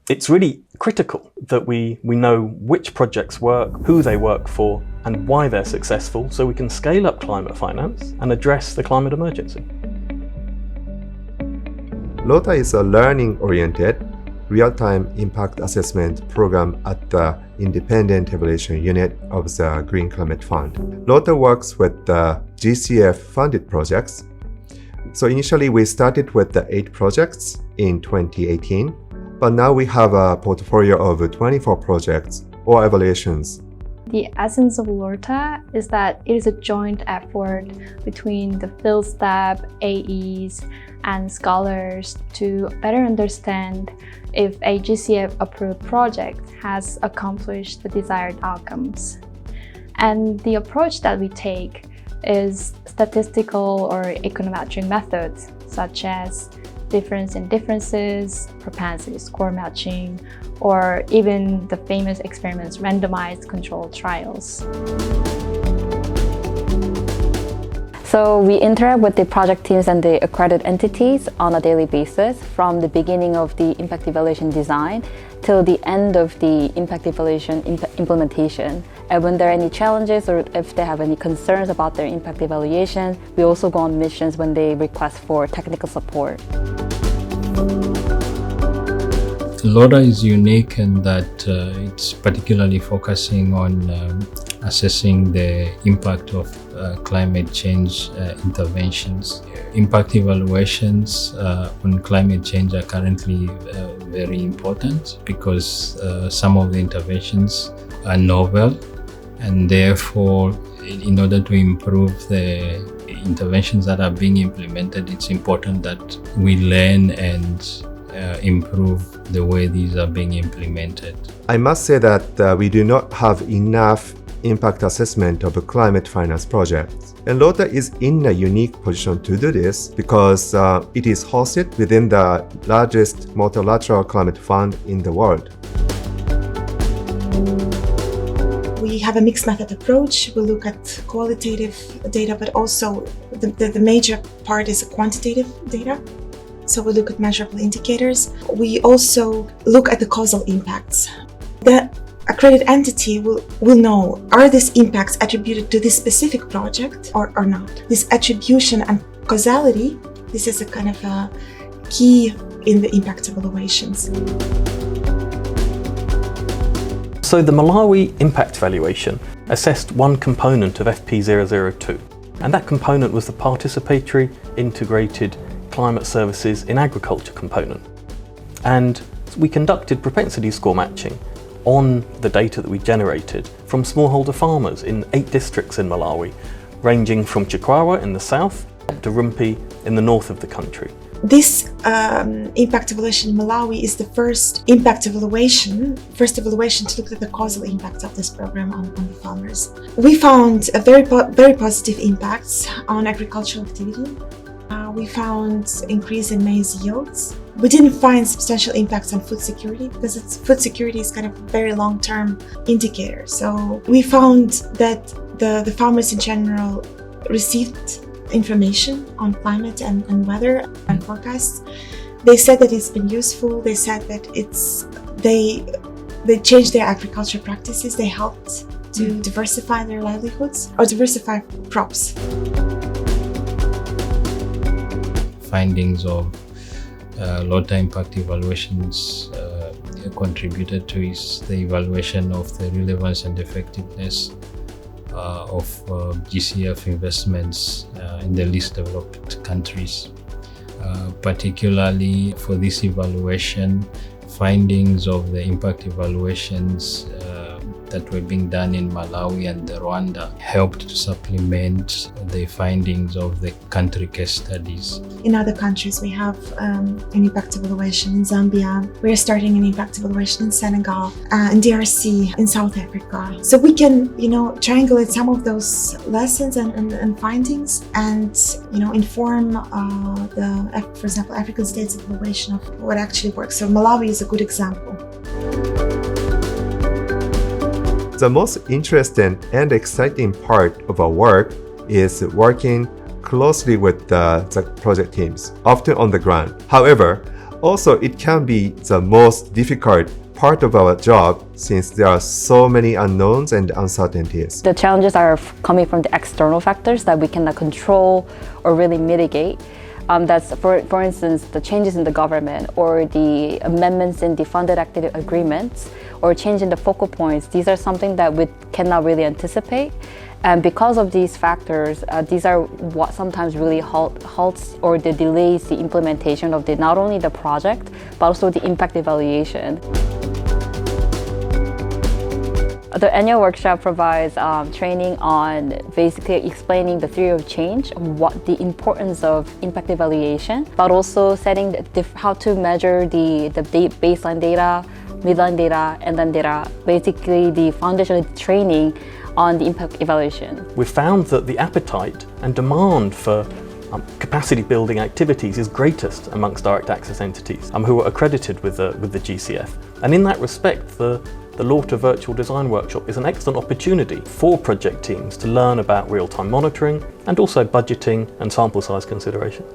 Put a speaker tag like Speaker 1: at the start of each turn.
Speaker 1: It's really critical that we know which projects work, who they work for, and why they're successful, so we can scale up climate finance and address the climate emergency.
Speaker 2: LORTA is a learning-oriented, real-time impact assessment program at the Independent Evaluation Unit of the Green Climate Fund. LORTA works with the GCF funded projects. So initially we started with the 8 projects in 2018, but now we have a portfolio of 24 projects or evaluations.
Speaker 3: The essence of LORTA is that it is a joint effort between the field staff, AEs, and scholars to better understand if a GCF-approved project has accomplished the desired outcomes. And the approach that we take is statistical or econometric methods, such as difference in differences, propensity score matching, or even the famous experiments randomized controlled trials.
Speaker 4: So we interact with the project teams and the accredited entities on a daily basis from the beginning of the impact evaluation design till the end of the impact evaluation implementation. And when there are any challenges or if they have any concerns about their impact evaluation, we also go on missions when they request for technical support.
Speaker 5: LORTA is unique in that it's particularly focusing on assessing the impact of climate change interventions. Impact evaluations on climate change are currently very important because some of the interventions are novel, and therefore in order to improve the interventions that are being implemented, it's important that we learn and improve the way these are being implemented.
Speaker 2: I must say that we do not have enough impact assessment of climate finance projects. And LORTA is in a unique position to do this because it is hosted within the largest multilateral climate fund in the world.
Speaker 6: We have a mixed method approach. We look at qualitative data, but also the major part is quantitative data. So we look at measurable indicators. We also look at the causal impacts. The accredited entity will know, are these impacts attributed to this specific project or not? This attribution and causality, this is a kind of a key in the impact evaluations.
Speaker 1: So the Malawi impact evaluation assessed one component of FP002, and that component was the participatory integrated climate services in agriculture component. And we conducted propensity score matching on the data that we generated from smallholder farmers in 8 districts in Malawi, ranging from Chikwawa in the south to Rumpi in the north of the country.
Speaker 6: This impact evaluation in Malawi is the first evaluation to look at the causal impact of this program on the farmers. We found a very positive impacts on agricultural activity. We found increase in maize yields. We didn't find substantial impacts on food security because food security is kind of a very long-term indicator. So we found that the farmers in general received information on climate and weather and forecasts. They said that it's been useful. They said that they changed their agriculture practices. They helped to diversify their livelihoods or diversify crops.
Speaker 5: Findings of LORTA impact evaluations contributed to is the evaluation of the relevance and effectiveness of GCF investments in the least developed countries. Particularly for this evaluation, findings of the impact evaluations that were being done in Malawi and Rwanda helped to supplement the findings of the country case studies.
Speaker 6: In other countries, we have an impact evaluation in Zambia. We're starting an impact evaluation in Senegal, in DRC, in South Africa. So we can, triangulate some of those lessons and findings and, inform for example, African states evaluation of what actually works. So Malawi is a good example.
Speaker 2: The most interesting and exciting part of our work is working closely with the project teams, often on the ground. However, Also, it can be the most difficult part of our job since there are so many unknowns and uncertainties.
Speaker 4: The challenges are coming from the external factors that we cannot control or really mitigate. That's, for instance, the changes in the government or the amendments in the funded activity agreements or change in the focal points. These are something that we cannot really anticipate. And because of these factors, these are what sometimes really halts or delays the implementation of not only the project, but also the impact evaluation. The annual workshop provides training on basically explaining the theory of change, what the importance of impact evaluation, but also setting how to measure the baseline data, midline data, and then data, basically the foundational training on the impact evaluation.
Speaker 1: We found that the appetite and demand for capacity building activities is greatest amongst direct access entities who are accredited with the GCF. And in that respect, the LORTA Virtual Design Workshop is an excellent opportunity for project teams to learn about real-time monitoring and also budgeting and sample size consideration.